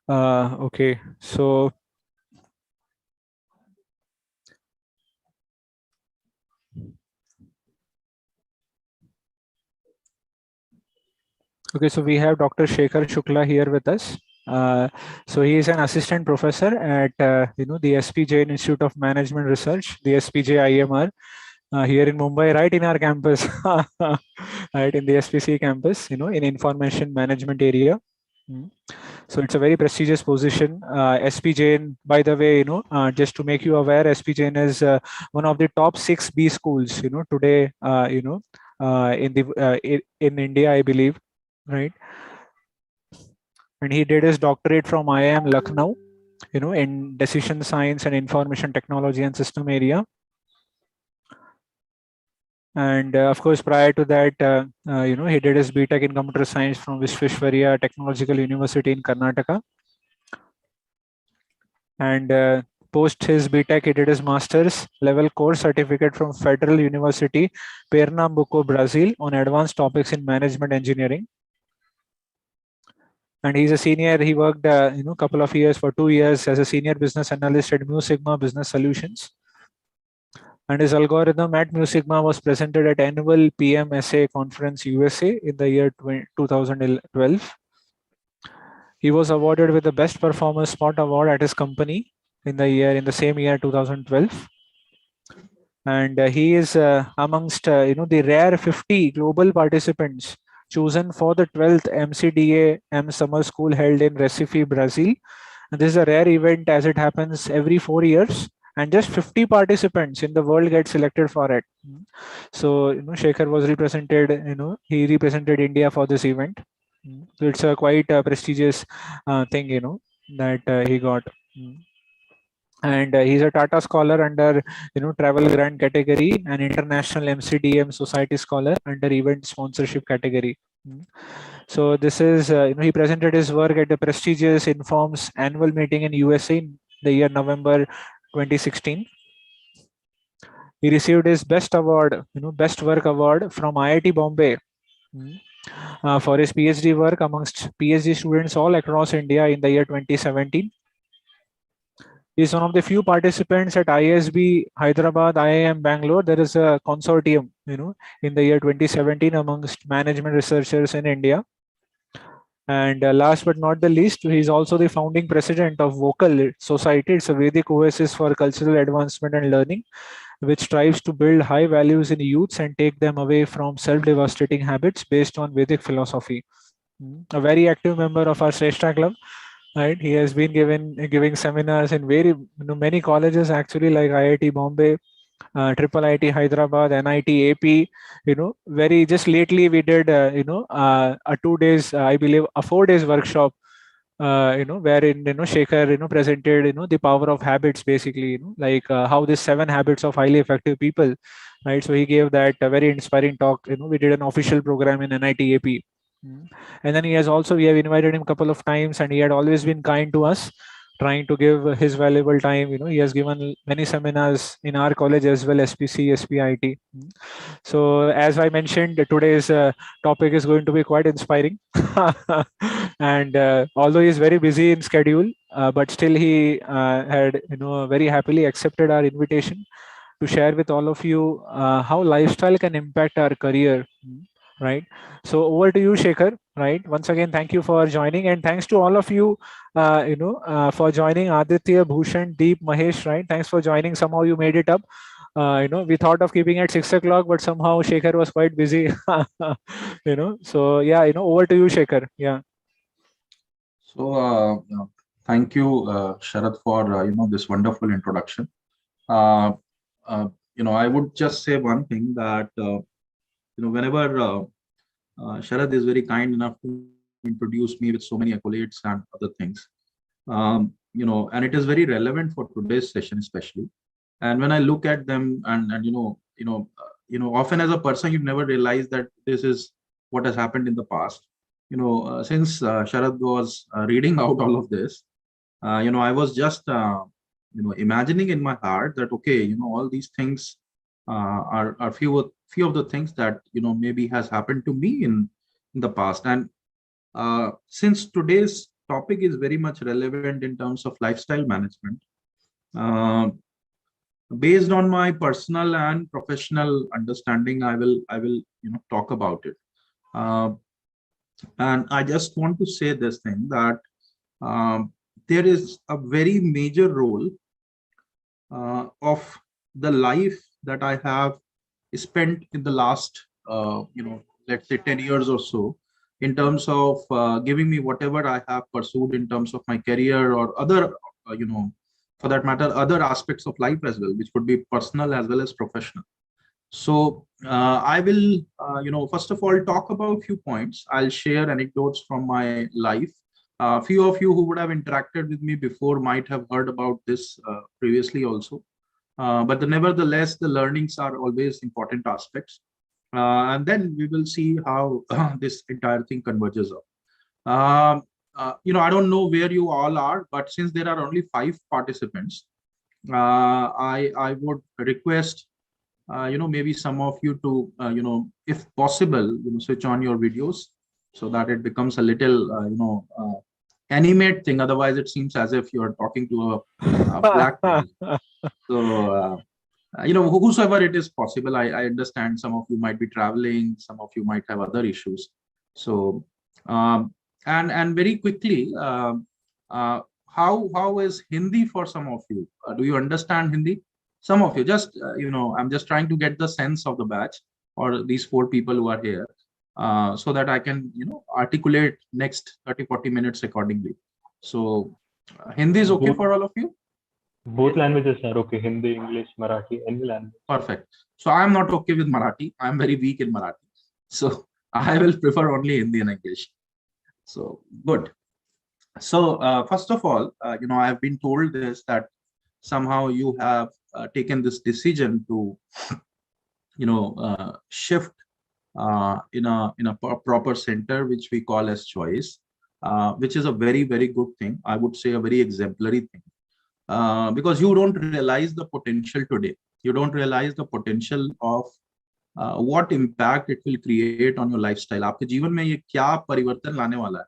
Okay, so we have Dr. Shekhar Shukla here with us. So he is an assistant professor at the SP Jain Institute of Management Research, the SPJ IMR, here in Mumbai, right in our campus, right in the SPC campus, in information management area. Mm. So it's a very prestigious position. SP Jain, by the way, just to make you aware, SP Jain is one of the top 6 B schools, today, in India, I believe, right? And he did his doctorate from IIM Lucknow, in decision science and information technology and system area. And of course, prior to that, he did his BTech in computer science from Visvesvaraya Technological University in Karnataka. And post his BTech, he did his master's level course certificate from Federal University, Pernambuco, Brazil, on advanced topics in management engineering. And he's a senior. He worked, couple of years, for 2 years as a senior business analyst at Mu Sigma Business Solutions. And his algorithm at Mu Sigma was presented at annual PMSA conference USA in the year 2012. He was awarded with the best performer spot award at his company in the same year 2012. And he is amongst the rare 50 global participants chosen for the 12th MCDA M Summer School held in Recife, Brazil. And this is a rare event as it happens every 4 years, and just 50 participants in the world get selected for it. So Shekhar was represented. He represented India for this event. So it's a quite prestigious thing, that he got. And he's a Tata Scholar under Travel Grant category, and International MCDM Society Scholar under Event Sponsorship category. So this is he presented his work at the prestigious Informs annual meeting in USA in the year November 2016. He received his best award, best work award from IIT Bombay. For his PhD work amongst PhD students all across India in the year 2017. He is one of the few participants at ISB Hyderabad, IIM Bangalore. There is a consortium, in the year 2017 amongst management researchers in India. And last but not the least, he is also the founding president of Vocal Society. It's a Vedic oasis for cultural advancement and learning, which strives to build high values in youths and take them away from self-devastating habits based on Vedic philosophy. A very active member of our Shrestha Club. Right, he has been giving seminars in many colleges actually, like IIT Bombay, Triple IIT Hyderabad, NIT AP. Very just lately we did a 2 days, I believe a 4 days workshop. Wherein Shekhar presented the power of habits, basically, like how these 7 habits of highly effective people. Right, so he gave that a very inspiring talk. We did an official program in NIT AP. And then we have invited him a couple of times, and he had always been kind to us, trying to give his valuable time. He has given many seminars in our college as well, SPC, SPIT. So as I mentioned, today's topic is going to be quite inspiring. And although he is very busy in schedule, but still he had very happily accepted our invitation to share with all of you how lifestyle can impact our career. Right. So over to you, Shekhar. Right. Once again, thank you for joining, and thanks to all of you, for joining. Aditya, Bhushan, Deep, Mahesh. Right. Thanks for joining. Somehow you made it up. We thought of keeping it 6 o'clock, but somehow Shekhar was quite busy. So yeah, over to you, Shekhar. Yeah. So thank you, Sharad, for this wonderful introduction. I would just say one thing that whenever Sharad is very kind enough to introduce me with so many accolades and other things, and it is very relevant for today's session, especially. And when I look at them, and often as a person, you never realize that this is what has happened in the past. Since Sharad was reading out all of this, I was just imagining in my heart that okay, all these things are few of the things that maybe has happened to me in the past. And since today's topic is very much relevant in terms of lifestyle management. Uh, Based on my personal and professional understanding, I will talk about it. Uh, and I just want to say this thing that there is a very major role of the life that I have spent in the last, let's say 10 years or so, in terms of giving me whatever I have pursued in terms of my career or other, for that matter, other aspects of life as well, which could be personal as well as professional. So I will, first of all, talk about few points. I'll share anecdotes from my life. A few of you who would have interacted with me before might have heard about this previously also. Nevertheless, the learnings are always important aspects. And then we will see how this entire thing converges up. I don't know where you all are, but since there are only 5 participants, I would request maybe some of you to if possible switch on your videos so that it becomes a little animate thing. Otherwise it seems as if you're talking to a black person. So whosoever it is possible, I understand some of you might be traveling, some of you might have other issues. So and very quickly, how is Hindi for some of you? Do you understand Hindi? Some of you, just I'm just trying to get the sense of the batch or these 4 people who are here, so that I can articulate next 30-40 minutes accordingly. So Hindi is okay for all of you? Both languages are okay. Hindi, English, Marathi, any language. Perfect. So I'm not okay with Marathi. I'm very weak in Marathi. So I will prefer only Hindi and English. So good. So first of all, I have been told this, that somehow you have taken this decision to, shift in a proper center, which we call as choice, which is a very, very good thing. I would say a very exemplary thing, because you don't realize the potential today. You don't realize the potential of what impact it will create on your lifestyle. आपके जीवन में ये क्या परिवर्तन लाने वाला है,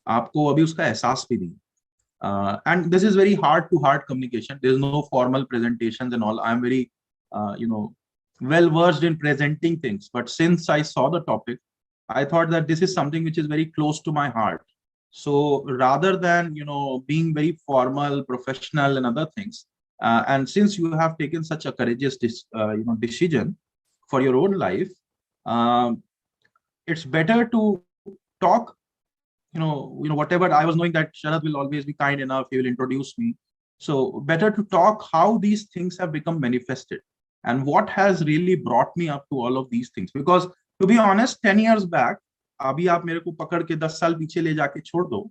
आपको अभी उसका एहसास भी नहीं. And this is very heart-to-heart communication. There's no formal presentations and all. I'm very, well versed in presenting things. But since I saw the topic, I thought that this is something which is very close to my heart. So rather than being very formal, professional, and other things, and since you have taken such a courageous decision for your own life, it's better to talk. Whatever, I was knowing that Sharad will always be kind enough, he will introduce me. So better to talk how these things have become manifested and what has really brought me up to all of these things. Because to be honest, 10 years back, abhi aap mere ko pakad ke 10 saal piche le jaake chhod do,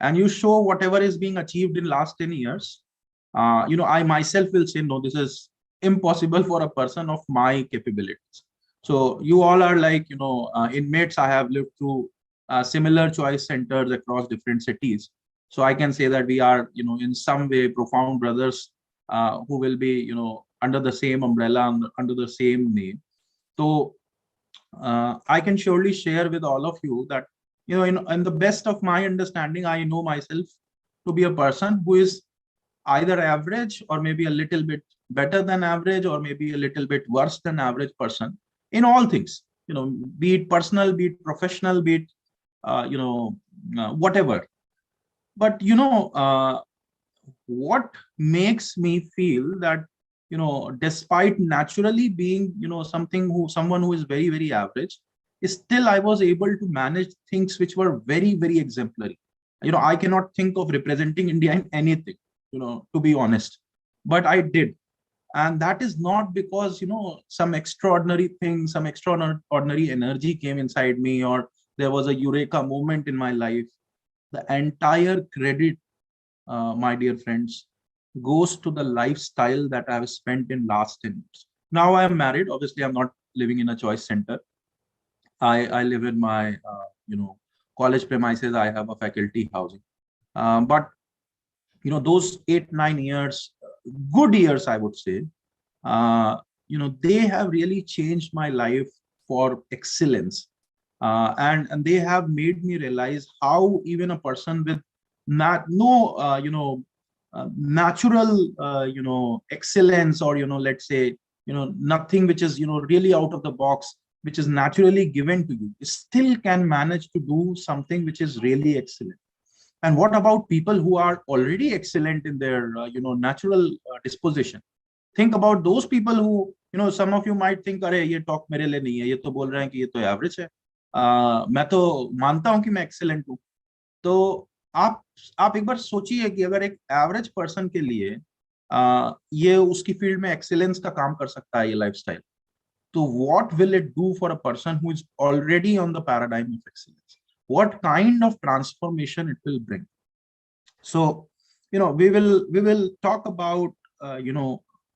and you show whatever is being achieved in last 10 years, I myself will say, no, this is impossible for a person of my capabilities. So you all are like, inmates. I have lived through similar choice centers across different cities. So I can say that we are, in some way profound brothers who will be, under the same umbrella, under the same name. So I can surely share with all of you that, in the best of my understanding, I know myself to be a person who is either average or maybe a little bit better than average or maybe a little bit worse than average person in all things, be it personal, be it professional, be it whatever. But what makes me feel that despite naturally being someone who is very, very average, still I was able to manage things which were very, very exemplary. I cannot think of representing India in anything, to be honest, but I did. And that is not because some extraordinary thing, some extraordinary energy came inside me, or there was a eureka moment in my life. The entire credit, my dear friends, goes to the lifestyle that I have spent in last 10 years. Now I am married. Obviously, I'm not living in a choice center. I live in my college premises. I have a faculty housing. But those 8-9 years, good years, I would say, they have really changed my life for excellence. And they have made me realize how even a person with natural excellence, or let's say nothing which is really out of the box, which is naturally given to you, still can manage to do something which is really excellent. And what about people who are already excellent in their natural disposition? Think about those people who, some of you might think, अरे ये talk मेरे लिए नहीं है, ये तो बोल रहे हैं कि ये तो average है, मैं तो मानता हूं कि मैं excellent हूं. तो आप एक बार सोचिए कि अगर एक एवरेज पर्सन के लिए ये उसकी फील्ड में एक्सीलेंस का काम कर सकता है ये लाइफस्टाइल, तो what will it do for a person who is already on the paradigm of excellence? What kind of transformation it will bring? So we will talk about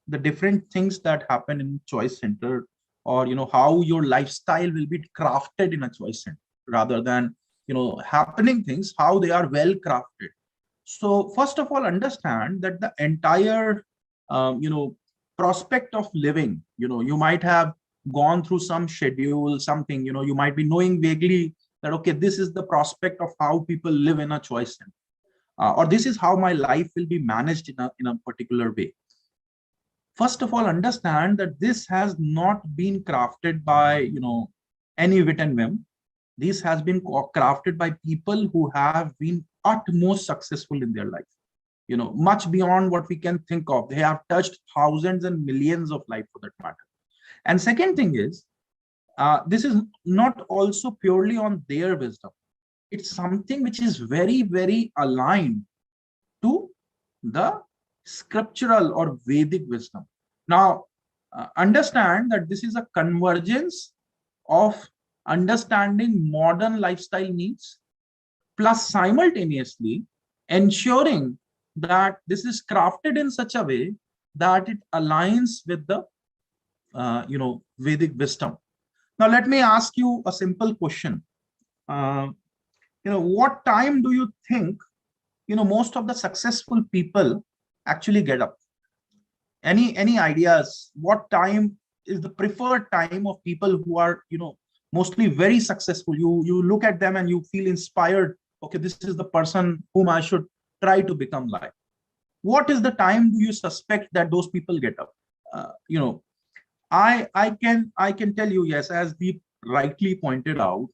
the different things that happen in choice center, or how your lifestyle will be crafted in a choice center, rather than happening things, how they are well crafted. So first of all, understand that the entire prospect of living, you might have gone through some schedule, something, you might be knowing vaguely that okay, this is the prospect of how people live in a choice center, or this is how my life will be managed in a particular way. First of all, understand that this has not been crafted by any wit and whim. This has been crafted by people who have been utmost successful in their life, much beyond what we can think of. They have touched thousands and millions of lives, for that matter. And second thing is, this is not also purely on their wisdom. It's something which is very, very aligned to the scriptural or Vedic wisdom. Now, understand that this is a convergence of understanding modern lifestyle needs, plus simultaneously ensuring that this is crafted in such a way that it aligns with the Vedic wisdom. Now, let me ask you a simple question. What time do you think most of the successful people actually get up? Any ideas? What time is the preferred time of people who are mostly very successful? You look at them and you feel inspired. Okay, this is the person whom I should try to become like. What is the time do you suspect that those people get up? I can tell you, yes, as Deep rightly pointed out,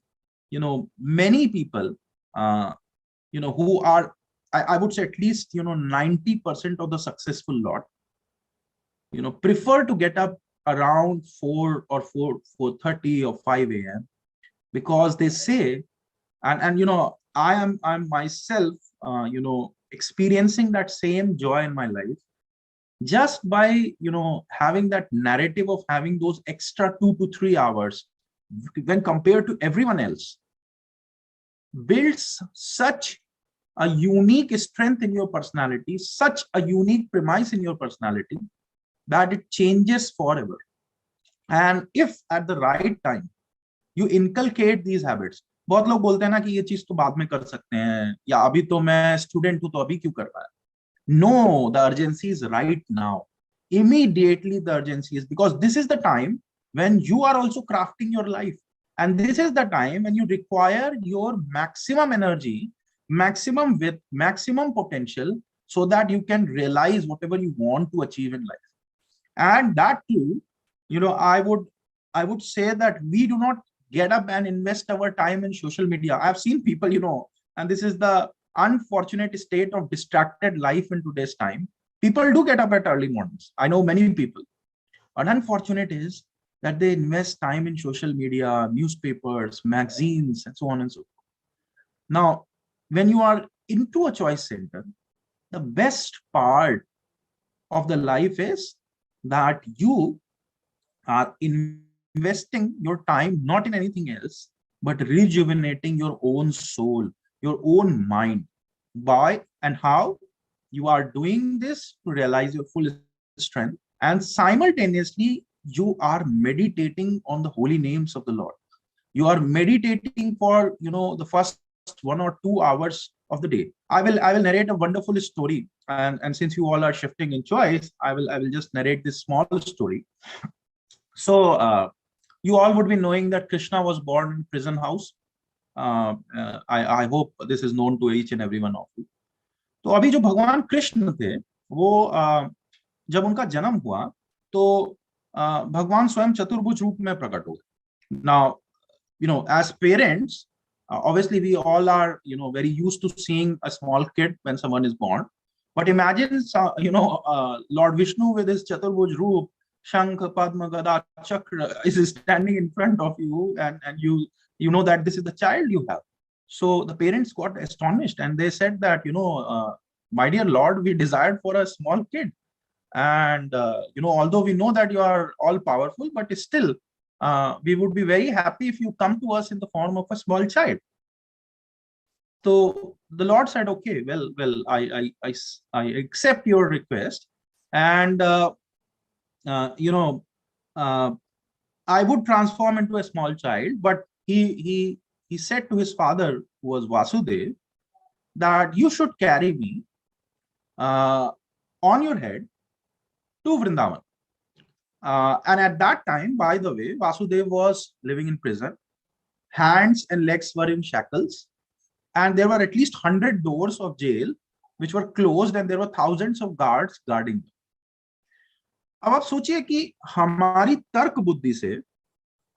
many people who are, I would say at least 90% of the successful lot prefer to get up around 4 or 4:30 or 5 a.m. because they say, and I'm myself experiencing that same joy in my life, just by having that narrative of having those extra 2 to 3 hours when compared to everyone else, builds such a unique strength in your personality, such a unique premise in your personality, that it changes forever. And if at the right time you inculcate these habits, बहुत लोग बोलते हैं ना कि ये चीज तो बाद में कर सकते हैं, या अभी तो मैं स्टूडेंट हूं तो अभी क्यों कर रहा है? No, the urgency is right now. Immediately the urgency is, because this is the time when you are also crafting your life. And this is the time when you require your maximum energy, maximum with maximum potential, so that you can realize whatever you want to achieve in life. And that too, I would say that we do not get up and invest our time in social media. I've seen people, and this is the unfortunate state of distracted life in today's time. People do get up at early mornings. I know many people. But unfortunate is that they invest time in social media, newspapers, magazines, and so on and so forth. Now, when you are into a choice center, the best part of the life is that you are investing your time not in anything else, but rejuvenating your own soul, your own mind. By and how you are doing this to realize your full strength, and simultaneously you are meditating on the holy names of the Lord. You are meditating for the first 1 or 2 hours of the day. I will narrate a wonderful story, and since you all are shifting in choice, I will just narrate this small story. So you all would be knowing that Krishna was born in prison house. I hope this is known to each and every one of you. तो अभी जो भगवान कृष्ण थे वो जब उनका जन्म हुआ तो भगवान स्वयं चतुर्भुज रूप में प्रकट हुए। Now as parents, obviously we all are very used to seeing a small kid when someone is born, but imagine Lord Vishnu with his chaturbhuj roop, shankh padma gada chakra, is standing in front of you, and you know that this is the child you have. So the parents got astonished and they said that, my dear Lord, we desired for a small kid, and although we know that you are all powerful, but still we would be very happy if you come to us in the form of a small child. So the Lord said, okay, well, I accept your request, and I would transform into a small child. But he said to his father, who was Vasudev, that you should carry me on your head to Vrindavan. And at that time, by the way, Vasudev was living in prison. Hands and legs were in shackles, and there were at least 100 doors of jail which were closed, and there were thousands of guards guarding them. अब आप सोचिए कि हमारी तर्क बुद्धि से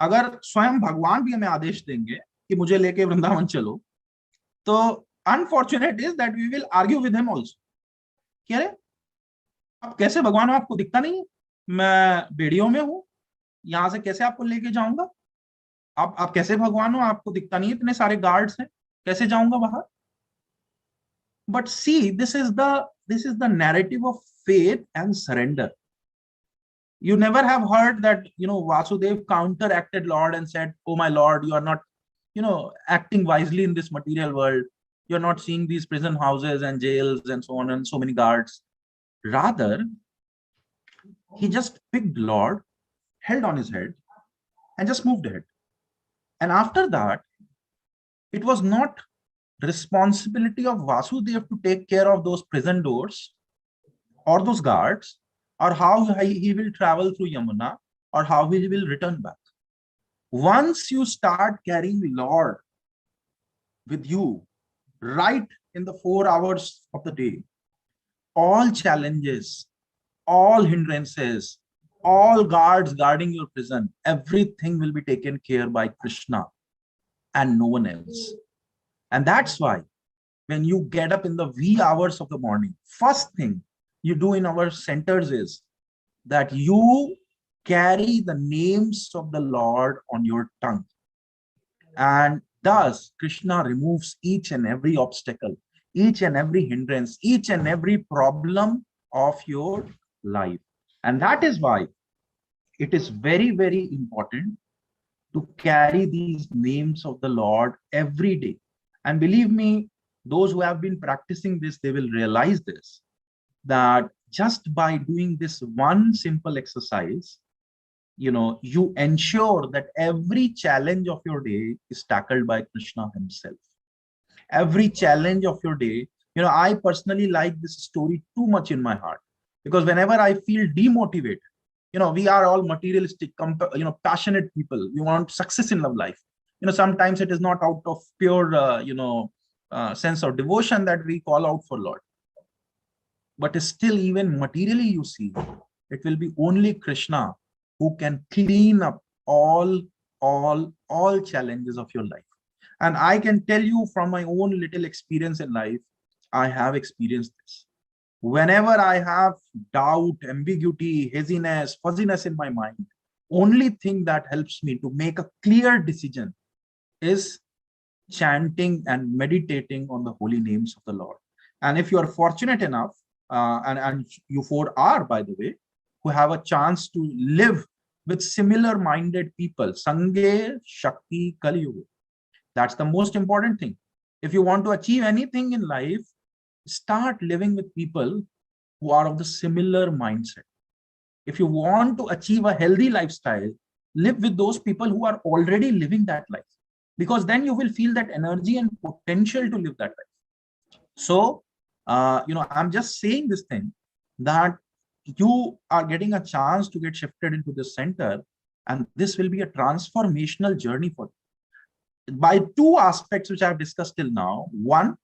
अगर स्वयं भगवान भी हमें आदेश देंगे कि मुझे लेके वृंदावन चलो, तो unfortunate is that we will argue with him also कि अरे आप कैसे भगवान हो, आपको दिखता नहीं है, मैं बेड़ियों में हूं, यहां से कैसे आपको लेके जाऊंगा, आप कैसे भगवान हो, आपको दिखता नहीं है, इतने सारे गार्ड्स हैं, कैसे जाऊंगा बाहर. But see, this is the narrative of faith and surrender. You never have heard that Vasudev counteracted Lord and said, oh my Lord, you are not acting wisely in this material world, you're not seeing these prison houses and jails and so on and so many guards. Rather, he just picked Lord, held on his head, and just moved ahead. And after that, it was not responsibility of Vasudev to take care of those prison doors or those guards, or how he will travel through Yamuna, or how he will return back. Once you start carrying Lord with you right in the 4 hours of the day, all challenges, all hindrances, all guards guarding your prison, everything will be taken care by Krishna and no one else. And that's why when you get up in the wee hours of the morning, first thing you do in our centers is that you carry the names of the Lord on your tongue. And thus Krishna removes each and every obstacle, each and every hindrance, each and every problem of your life. And that is why it is very, very important to carry these names of the Lord every day. And believe me, those who have been practicing this, they will realize this, that just by doing this one simple exercise, you ensure that every challenge of your day is tackled by Krishna himself. Every challenge of your day, I personally like this story too much in my heart, because whenever I feel demotivated, we are all materialistic, passionate people. We want success in love life. Sometimes it is not out of pure, sense of devotion that we call out for Lord. But still, even materially, you see, it will be only Krishna who can clean up all challenges of your life. And I can tell you from my own little experience in life, I have experienced this. Whenever I have doubt, ambiguity, haziness, fuzziness in my mind, only thing that helps me to make a clear decision is chanting and meditating on the holy names of the Lord. And if you are fortunate enough, and you 4 are, by the way, who have a chance to live with similar minded people, Sange Shakti Kali Yuga. That's the most important thing. If you want to achieve anything in life, start living with people who are of the similar mindset. If you want to achieve a healthy lifestyle, live with those people who are already living that life, because then you will feel that energy and potential to live that life. So, I'm just saying this thing, that you are getting a chance to get shifted into this center, and this will be a transformational journey for you. By 2 aspects which I have discussed till now. One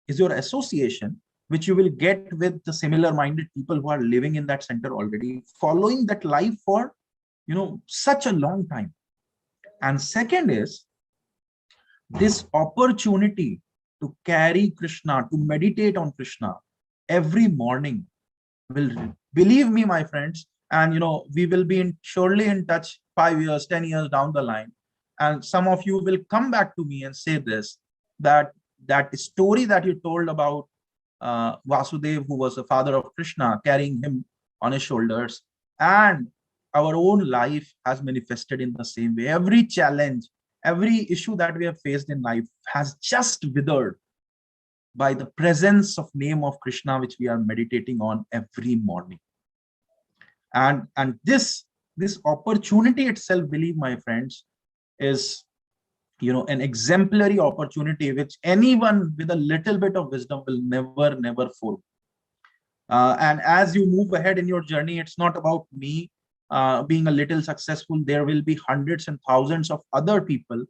is your association, which you will get with the similar minded people who are living in that center already, following that life for, such a long time. And second is this opportunity to carry Krishna, to meditate on Krishna every morning will, believe me, my friends, and we will be surely in touch 5 years, 10 years down the line. And some of you will come back to me and say this, that story that you told about Vasudev, who was the father of Krishna, carrying him on his shoulders, and our own life has manifested in the same way. Every challenge, every issue that we have faced in life has just withered by the presence of name of Krishna, which we are meditating on every morning. And this opportunity itself, believe my friends, is an exemplary opportunity which anyone with a little bit of wisdom will never fall. And as you move ahead in your journey, it's not about me being a little successful. There will be hundreds and thousands of other people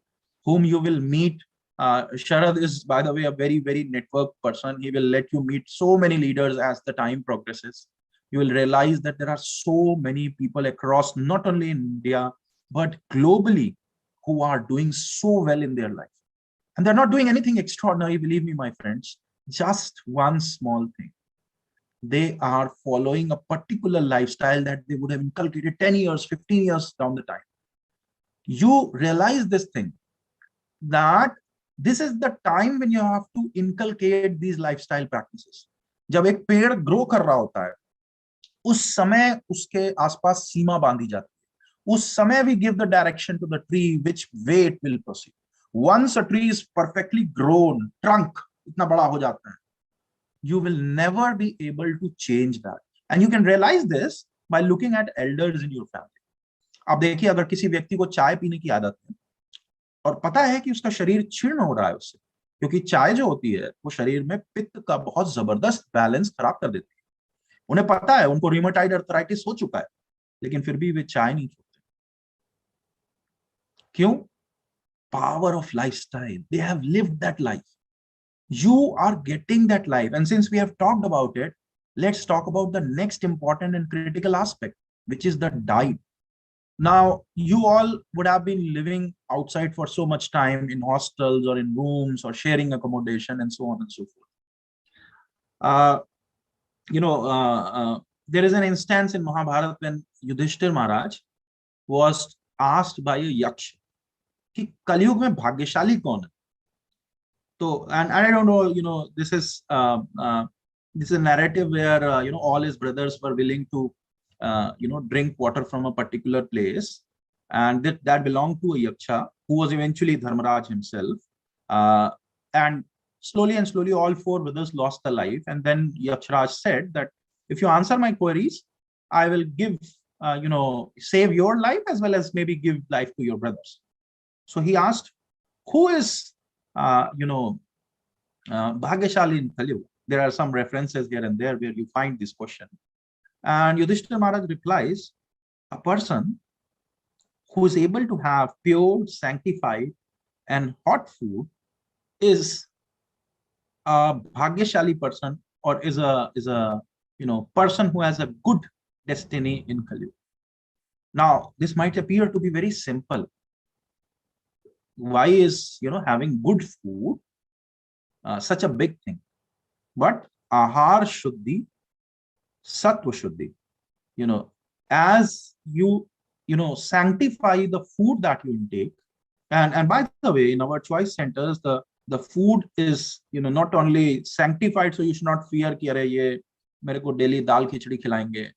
whom you will meet. Sharad is, by the way, a very, very networked person. He will let you meet so many leaders as the time progresses. You will realize that there are so many people across, not only in India, but globally, who are doing so well in their life. And they're not doing anything extraordinary, believe me, my friends, just one small thing. They are following a particular lifestyle that they would have inculcated 10 years, 15 years down the time. You realize this thing, that this is the time when you have to inculcate these lifestyle practices. जब एक पेड़ grow कर रहा होता है, उस समय उसके आसपास सीमा बांधी जाती है. उस समय we give the direction to the tree which way it will proceed. Once a tree is perfectly grown, trunk इतना बड़ा हो जाता है, you will never be able to change that. And you can realize this by looking at elders in your family. अब देखिए, अगर किसी व्यक्ति को चाय पीने की आदत है और पता है कि उसका शरीर क्षीण हो रहा है उससे, क्योंकि चाय जो होती है वो शरीर में पित्त का बहुत जबरदस्त बैलेंस खराब कर देती है. उन्हें पता है, उनको रिमेटॉइड अर्थराइटिस हो चुका है, लेकिन फिर भी वे चाय नहीं छोड़ते. क्यों? Power of lifestyle. They have lived that life. You are getting that life. And since we have talked about it, let's talk about the next important and critical aspect, which is the diet. Now, you all would have been living outside for so much time in hostels or in rooms or sharing accommodation and so on and so forth. There is an instance in Mahabharata when Yudhishthir Maharaj was asked by a yaksh कि कलयुग में भाग्यशाली कौन है. So, and I don't know, this is a narrative where all his brothers were willing to drink water from a particular place, and that belonged to a yaksha who was eventually Dharmaraj himself. And slowly all four brothers lost their life, and then Yakshiraj said that if you answer my queries, I will give save your life as well as maybe give life to your brothers. So he asked, who is Bhagyashali in Kaliyuga? There are some references here and there where you find this question. And Yudhishthira Maharaj replies, a person who is able to have pure, sanctified, and hot food is a Bhagyashali person, or is a person who has a good destiny in Kaliyuga. Now, this might appear to be very simple. Why is having good food such a big thing? But ahar shuddhi, sattva shuddhi, as you sanctify the food that you intake. And by the way, in our choice centers, the food is not only sanctified, so you should not fear कि अरे ये मेरे को daily दाल खिचड़ी खिलाएंगे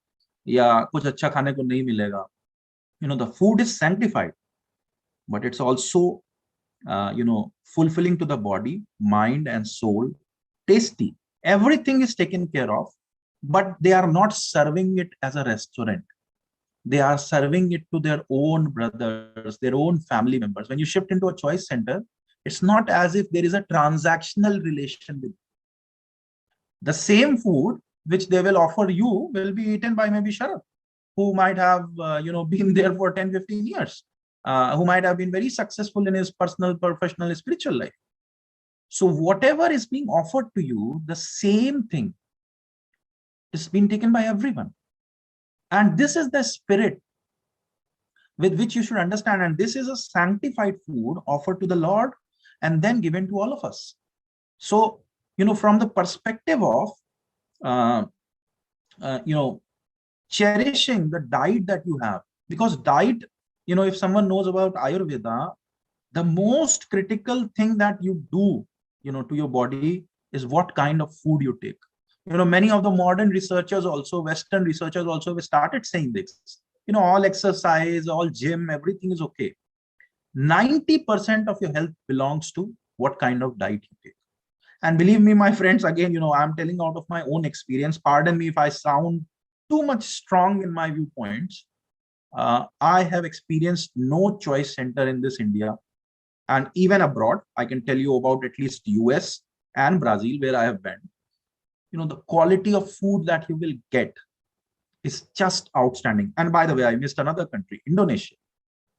या कुछ अच्छा खाने को नहीं मिलेगा. The food is sanctified, but it's also fulfilling to the body, mind, and soul, tasty. Everything is taken care of, but they are not serving it as a restaurant. They are serving it to their own brothers, their own family members. When you shift into a choice center, it's not as if there is a transactional relation with the same food which they will offer you will be eaten by maybe Sharad, who might have been there for 10-15 years. Who might have been very successful in his personal, professional, spiritual life. So whatever is being offered to you, the same thing is being taken by everyone. And this is the spirit with which you should understand. And this is a sanctified food offered to the Lord and then given to all of us. So, from the perspective of, cherishing the diet that you have, because diet, if someone knows about Ayurveda, the most critical thing that you do, to your body is what kind of food you take. Many of the modern researchers also, Western researchers also started saying this, all exercise, all gym, everything is okay. 90% of your health belongs to what kind of diet you take. And believe me, my friends, again, I'm telling out of my own experience. Pardon me if I sound too much strong in my viewpoints. I have experienced no choice center in this India. And even abroad, I can tell you about at least US and Brazil, where I have been. The quality of food that you will get is just outstanding. And by the way, I missed another country, Indonesia.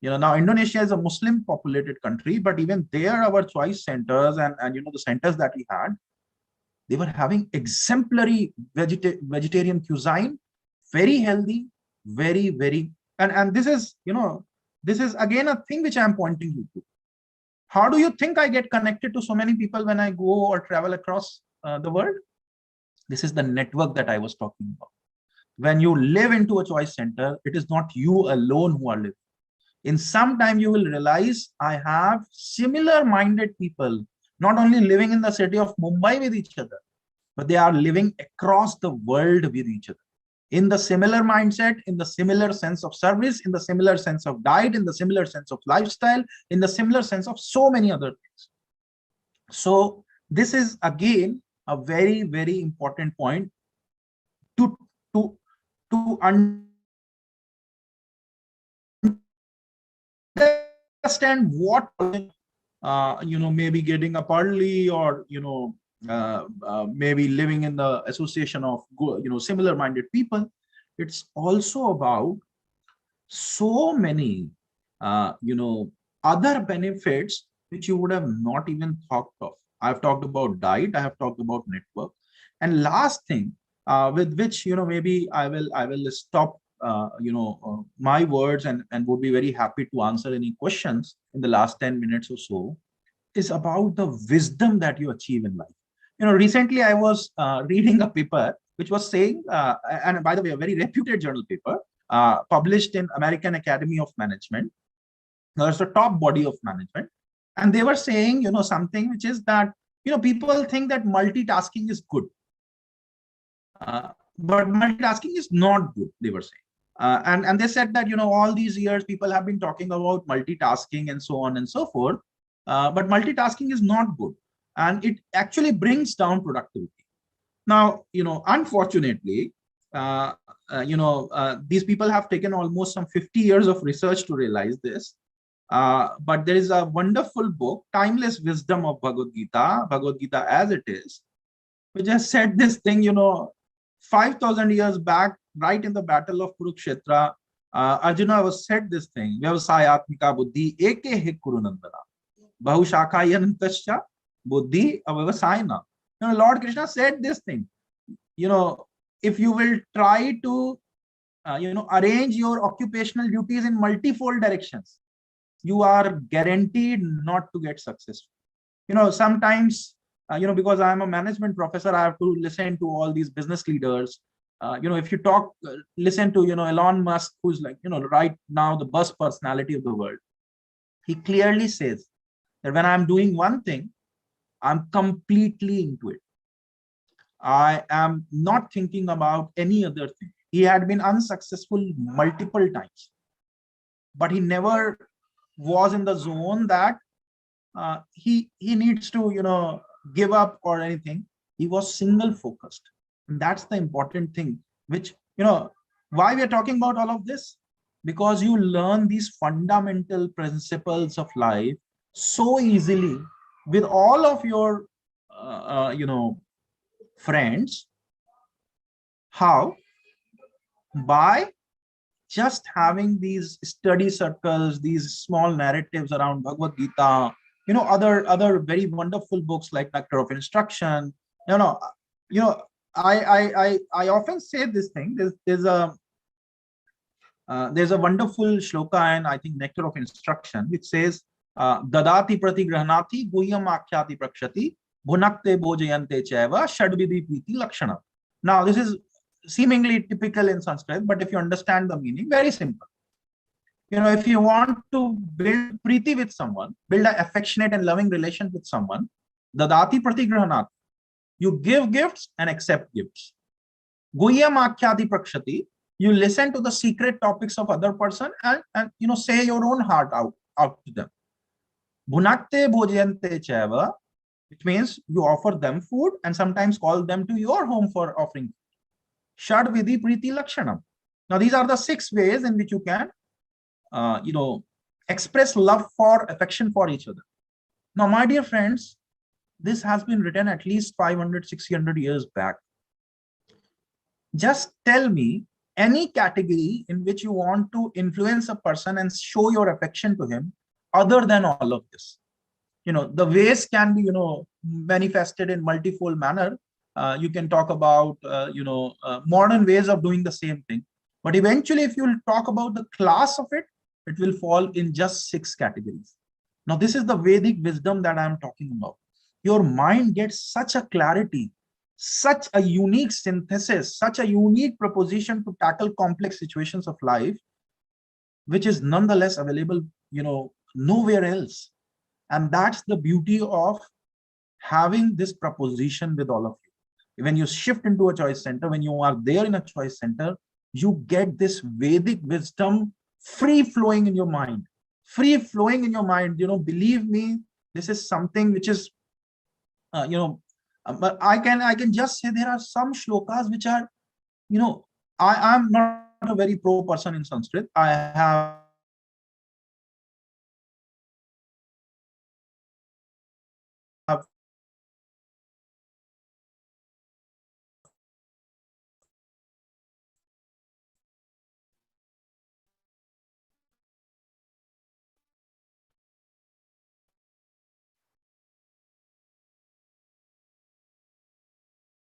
Now Indonesia is a Muslim populated country, but even there, our choice centers and the centers that we had, they were having exemplary vegetarian cuisine, very healthy, very, very, and this is, this is again a thing which I'm pointing you to. How do you think I get connected to so many people when I go or travel across the world? This is the network that I was talking about. When you live into a choice center, it is not you alone who are living. In some time, you will realize I have similar minded people, not only living in the city of Mumbai with each other, but they are living across the world with each other. In the similar mindset, in the similar sense of service, in the similar sense of diet, in the similar sense of lifestyle, in the similar sense of so many other things. So this is again a very, very important point to understand what, maybe getting up early or, maybe living in the association of, similar minded people. It's also about so many, other benefits which you would have not even thought of. I've talked about diet, I have talked about network. And last thing, with which, maybe I will stop, my words and would be very happy to answer any questions in the last 10 minutes or so, is about the wisdom that you achieve in life. Recently I was reading a paper which was saying, and by the way, a very reputed journal paper, published in American Academy of Management. There's the top body of management. And they were saying, something which is that, people think that multitasking is good. But multitasking is not good, they were saying. And they said that, all these years people have been talking about multitasking and so on and so forth. But multitasking is not good. And it actually brings down productivity. Now, unfortunately, these people have taken almost some 50 years of research to realize this. But there is a wonderful book, Timeless Wisdom of Bhagavad Gita as it is, which has said this thing, 5,000 years back, right in the battle of Kurukshetra, Arjuna was said this thing, Vyavasayatmika buddhi eke he kurunandana, bahushakayantascha buddhi avavasayana. Lord Krishna said this thing, if you will try to, arrange your occupational duties in multifold directions, you are guaranteed not to get successful. Sometimes, because I am a management professor, I have to listen to all these business leaders. If you talk, listen to, Elon Musk, who's like, right now the buzz personality of the world. He clearly says that when I'm doing one thing, I'm completely into it. I am not thinking about any other thing. He had been unsuccessful multiple times, but he never was in the zone that he needs to, give up or anything. He was single focused. And that's the important thing, which, why we are talking about all of this? Because you learn these fundamental principles of life so easily with all of your, friends. How? By just having these study circles, these small narratives around Bhagavad Gita, other very wonderful books like Nectar of Instruction. You know, I often say this thing. There's a wonderful shloka in, I think, Nectar of Instruction, which says, Dadati pratigrahnati guhyam akhyati prakshati bhunakte bhojayante chaiva shadvidi priti lakshana. Now, this is seemingly typical in Sanskrit, but if you understand the meaning, very simple. If you want to build preeti with someone, build an affectionate and loving relation with someone, dadati pratigrahnati, you give gifts and accept gifts. Guhyam akhyati prakshati, you listen to the secret topics of other person and say your own heart out to them. Bhunakte bhojayante chaiva, which means you offer them food and sometimes call them to your home for offering. Shad vidhi priti lakshanam. Now these are the 6 ways in which you can express love for, affection for each other. Now, my dear friends, this has been written at least 500, 600 years back. Just tell me any category in which you want to influence a person and show your affection to him other than all of this. The ways can be, manifested in multifold manner. You can talk about, modern ways of doing the same thing. But eventually, if you'll talk about the class of it, it will fall in just 6 categories. Now, this is the Vedic wisdom that I'm talking about. Your mind gets such a clarity, such a unique synthesis, such a unique proposition to tackle complex situations of life, which is nonetheless available, nowhere else. And that's the beauty of having this proposition with all of you. When you shift into a choice center, when you are there in a choice center, you get this Vedic wisdom free flowing in your mind. Believe me, this is something which is, but I can just say there are some shlokas which are, I'm not a very pro person in Sanskrit. I have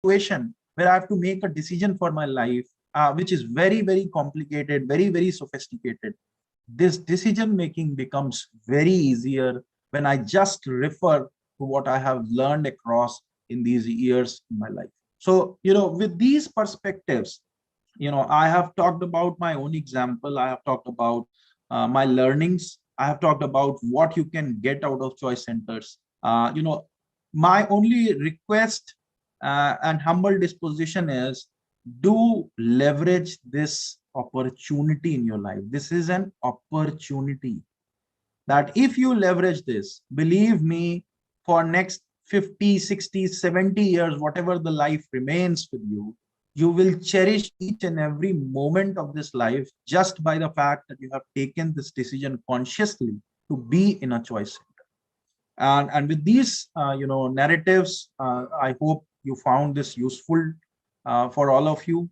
situation where I have to make a decision for my life, which is very, very complicated, very, very sophisticated. This decision making becomes very easier when I just refer to what I have learned across in these years in my life. So, with these perspectives, I have talked about my own example. I have talked about my learnings. I have talked about what you can get out of choice centers. My only request and humble disposition is, do leverage this opportunity in your life. This is an opportunity that if you leverage this, believe me, for next 50, 60, 70 years, whatever the life remains with you, you will cherish each and every moment of this life just by the fact that you have taken this decision consciously to be in a choice center. And with these, narratives, I hope you found this useful for all of you.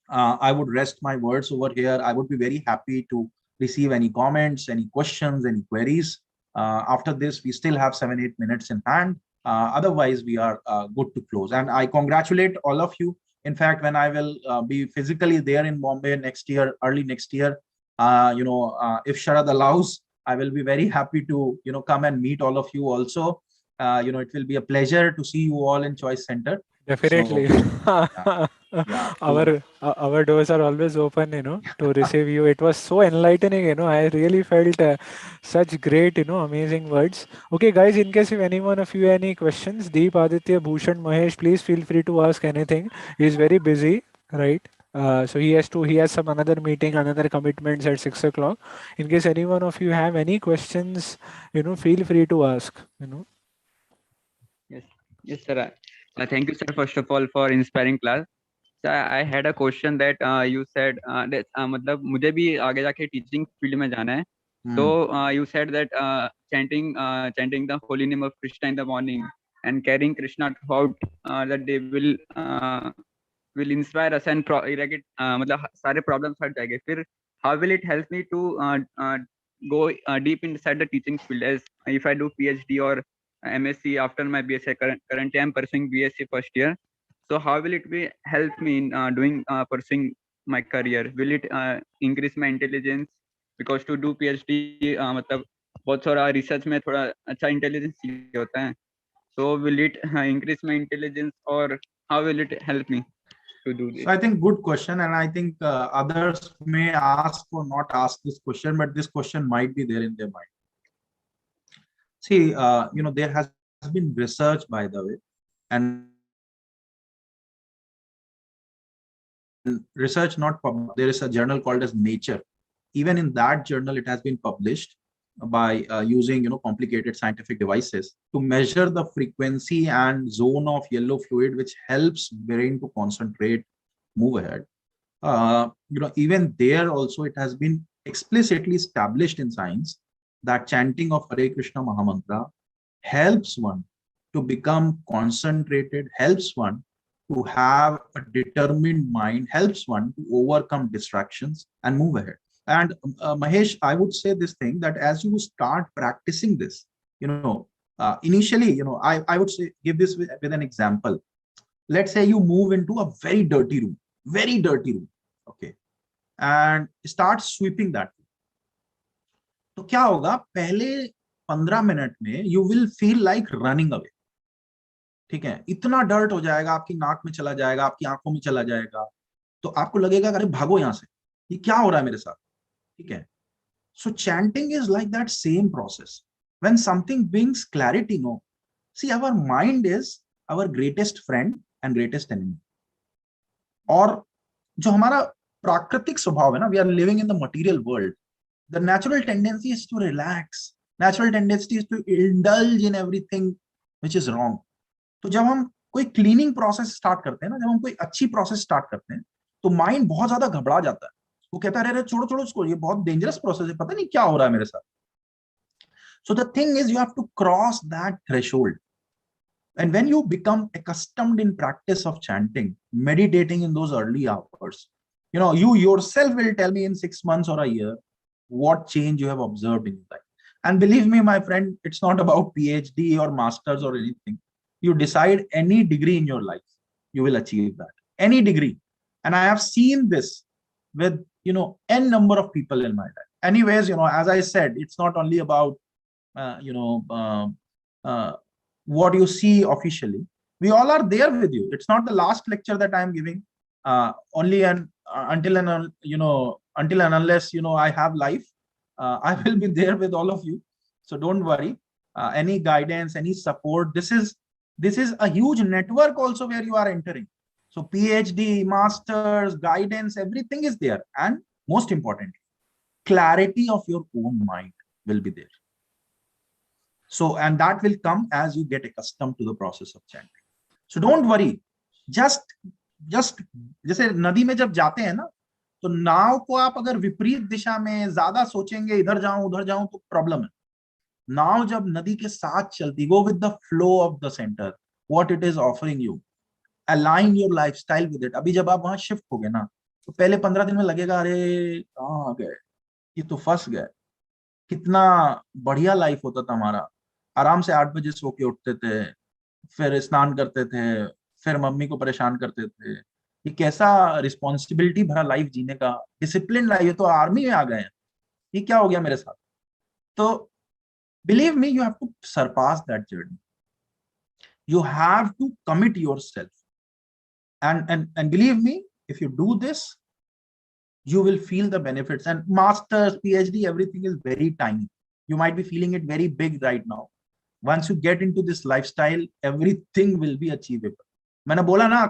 I would rest my words over here. I would be very happy to receive any comments, any questions, any queries. After this, we still have 7-8 minutes in hand. Otherwise, we are good to close. And I congratulate all of you. In fact, when I will be physically there in Bombay next year, early next year, if Sharad allows, I will be very happy to, come and meet all of you also. It will be a pleasure to see you all in Choice Center. Definitely. So, yeah. Our doors are always open, to receive you. It was so enlightening, I really felt such great, amazing words. Okay, guys, in case if any one of you any questions, Deep, Aditya, Bhushan, Mahesh, please feel free to ask anything. He's very busy, right? So he has some another meeting, another commitments at 6 o'clock. In case any one of you have any questions, feel free to ask, Yes, sir. Thank you, sir, first of all, for inspiring class. So I had a question that you said that मतलब मुझे भी आगे जाके teaching field में जाना है. So you said that chanting the holy name of Krishna in the morning and carrying Krishna throughout that day will inspire us and मतलब सारे problems हट जाएंगे. फिर how will it help me to go deep inside the teaching field. As if I do PhD or MSc after my BSc, currently I'm pursuing BSc first year. So how will it be help me in pursuing my career? Will it increase my intelligence? Because to do PhD मतलब बहुत सारा research में थोड़ा अच्छा intelligence चाहिए होता है. So will it increase my intelligence, or how will it help me to do this? So I think good question, and I think others may ask or not ask this question, but this question might be there in their mind. See, there has been research, by the way, and research not published. There is a journal called as Nature. Even in that journal, it has been published by using complicated scientific devices to measure the frequency and zone of yellow fluid, which helps brain to concentrate, move ahead. Even there also it has been explicitly established in science that chanting of Hare Krishna Mahamantra helps one to become concentrated, helps one to have a determined mind, helps one to overcome distractions and move ahead. And Mahesh, I would say this thing, that as you start practicing this, initially, I would say, give this with an example. Let's say you move into a very dirty room, okay, and start sweeping that room. तो क्या होगा, पहले 15 minute में you will feel like running away. ठीक है, इतना dirt हो जाएगा, आपकी नाक में चला जाएगा, आपकी आंखों में चला जाएगा, तो आपको लगेगा अरे भागो यहां से, ये क्या हो रहा है मेरे साथ. ठीक है. So chanting is like that same process. When something brings clarity, see, our mind is our greatest friend and greatest enemy. और जो हमारा प्राकृतिक स्वभाव है ना, we are living in the material world. The natural tendency is to relax. Natural tendency is to indulge in everything which is wrong. तो जब हम कोई क्लीनिंग प्रोसेस स्टार्ट करते हैं ना, जब हम कोई अच्छी प्रोसेस स्टार्ट करते हैं, तो माइंड बहुत ज्यादा घबरा जाता है. वो कहता है अरे छोड़ो छोड़ो उसको, ये बहुत डेंजरस प्रोसेस है, पता नहीं क्या हो रहा है मेरे साथ. So the thing is, you have to cross that threshold. And when you become accustomed in practice of chanting, meditating in those early hours, you yourself will tell me in 6 months or a year what change you have observed in your life. And believe me, my friend, it's not about PhD or masters or anything. You decide any degree in your life, you will achieve that. Any degree. And I have seen this with, n number of people in my life. Anyways, as I said, it's not only about, what you see officially. We all are there with you. It's not the last lecture that I'm giving, only until and unless, I have life, I will be there with all of you. So don't worry. Any guidance, any support, this is a huge network also where you are entering. So PhD, masters, guidance, everything is there. And most importantly, clarity of your own mind will be there. So, and that will come as you get accustomed to the process of chanting. So don't worry. Just जैसे नदी में जब जाते हैं ना, तो नाव को आप अगर विपरीत दिशा में ज्यादा सोचेंगे, इधर जाऊं उधर जाऊं, तो प्रॉब्लम है. नाव जब नदी के साथ चलती, go with the flow of the center, what it is offering you, align your lifestyle with it. अभी जब आप वहां शिफ्ट हो गए ना, तो पहले 15 दिन में लगेगा अरे कहाँ आ गए, ये तो फंस गए. कितना बढ़िया लाइफ होता था हमारा, आराम से 8 बजे सो के उठते थे, फिर स्नान करते थे, फिर मम्मी को परेशान करते थे. ये कैसा रिस्पॉन्सिबिलिटी भरा लाइफ जीने का, डिसिप्लिन लाइफ. ये तो आर्मी में आ गए हैं, ये क्या हो गया मेरे साथ. तो believe me, you have to surpass that journey. You have to commit yourself, and believe me, if you do this, you will feel the benefits. And masters, PhD, everything is very tiny. You might be feeling it very big right now. Once you get into this lifestyle, everything will be achievable. मैंने बोला ना,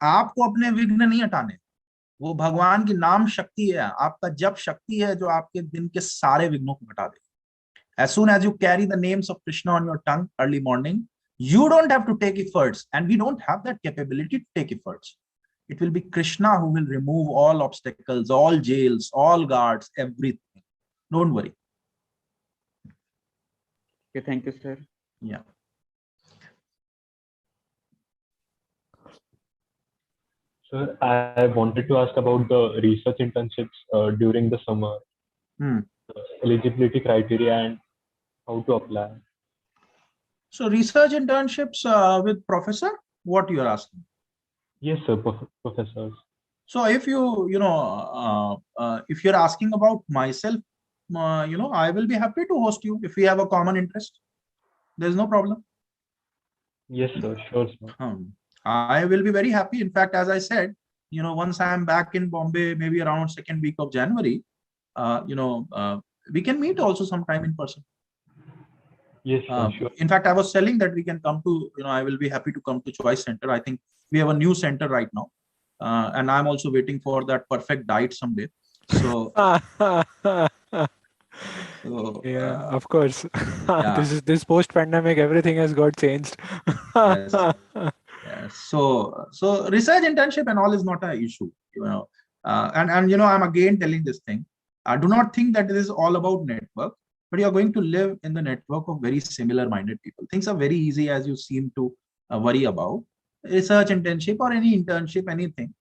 आपको अपने विघ्न नहीं हटाने, वो भगवान की नाम शक्ति है, आपका जप शक्ति है जो आपके दिन के सारे विघ्नों को हटा दे. As soon as you carry the names of Krishna on your tongue early morning, you don't have to take efforts, and we don't have that capability to take efforts. It will be Krishna who will remove all obstacles, all jails, all guards, everything. Don't worry. Okay, thank you, sir. Yeah. Sir, I wanted to ask about the research internships during the summer. eligibility criteria and how to apply. So research internships with professor, what you are asking? Yes, sir, professors. So if if you're asking about myself, I will be happy to host you if we have a common interest. There's no problem. Yes, sir, sure, sir. I will be very happy. In fact, as I said, once I am back in Bombay, maybe around second week of January, we can meet also sometime in person. Yes, sir, sure. In fact, I was telling that we can come to, I will be happy to come to Choice Center. I think we have a new center right now. And I'm also waiting for that perfect diet someday. So, yeah, of course. yeah. This post-pandemic, everything has got changed. Yes. Yes. So research internship and all is not an issue, and I'm again telling this thing. I do not think that it is all about network, but you are going to live in the network of very similar-minded people. Things are very easy as you seem to worry about. Research internship or any internship, anything,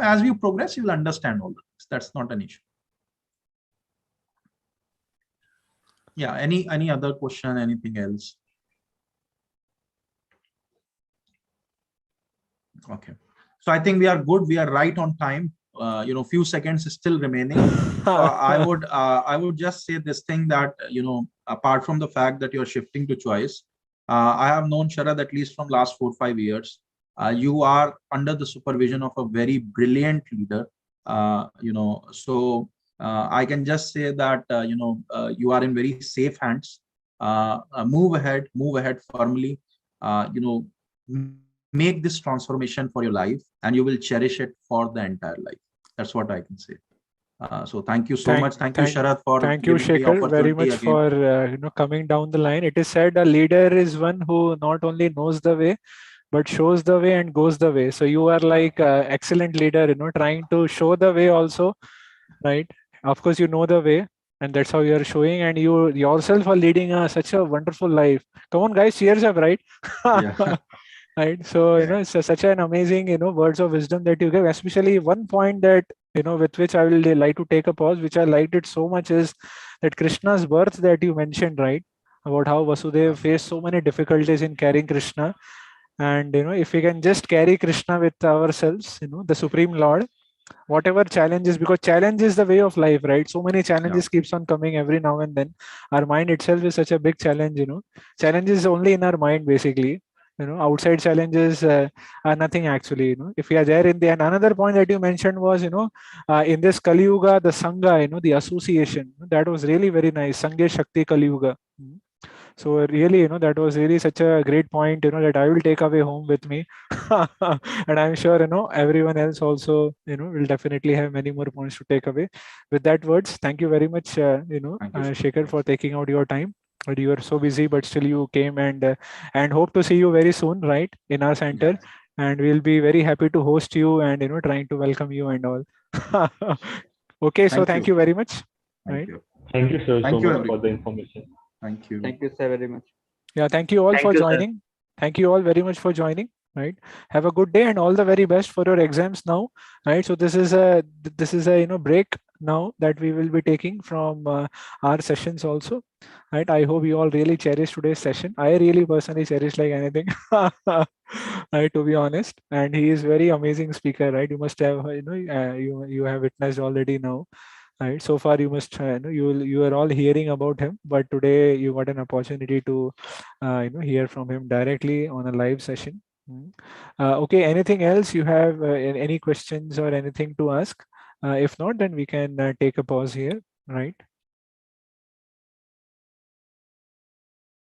as you progress, you will understand all this. That's not an issue. Yeah. Any other question? Anything else? Okay. So I think we are good. We are right on time. Few seconds is still remaining. I would just say this thing that, apart from the fact that you're shifting to Choice, I have known Sharad at least from last 4 or 5 years. You are under the supervision of a very brilliant leader. So I can just say that, you are in very safe hands. Move ahead firmly. Make this transformation for your life, and you will cherish it for the entire life. That's what I can say. So thank you so much. Thank you, Sharad, for thank you, giving me Shekhar, very opportunity much again. for coming down the line. It is said a leader is one who not only knows the way, but shows the way and goes the way. So you are like excellent leader, trying to show the way also, right? Of course, you know the way, and that's how you are showing, and you yourself are leading such a wonderful life. Come on, guys, cheers up, right? Yeah. Right. So, it's such an amazing, words of wisdom that you give, especially one point that, with which I will like to take a pause, which I liked it so much, is that Krishna's birth that you mentioned, right? About how Vasudeva faced so many difficulties in carrying Krishna. And, if we can just carry Krishna with ourselves, the Supreme Lord, whatever challenges, because challenge is the way of life, right? So many challenges keeps on coming every now and then. Our mind itself is such a big challenge. Challenge is only in our mind, basically. Outside challenges are nothing actually. If we are there in the, and another point that you mentioned was, in this Kali Yuga, the Sangha, the association, that was really very nice. Sanghe Shakti Kali Yuga. So really, that was really such a great point, that I will take away home with me. And I'm sure, everyone else also, will definitely have many more points to take away. With that words, thank you very much, Shekhar, for taking out your time. But you are so busy, but still you came, and hope to see you very soon, right, in our center. Yes. And we'll be very happy to host you and, trying to welcome you and all. Okay, so thank you very much. Thank you. Thank you, sir, Thank so you, much for the information. Thank you. Thank you, sir, very much. Yeah, thank you all for joining. Thank you all very much for joining. Right. Have a good day and all the very best for your exams now. Right. So this is a break now that we will be taking from our sessions also. Right. I hope you all really cherish today's session. I really personally cherish like anything. Right, to be honest. And he is very amazing speaker. Right. You must have you have witnessed already now. Right. So far, you must you are all hearing about him, but today you got an opportunity to hear from him directly on a live session. Okay. Anything else you have? Any questions or anything to ask? If not, then we can take a pause here. Right.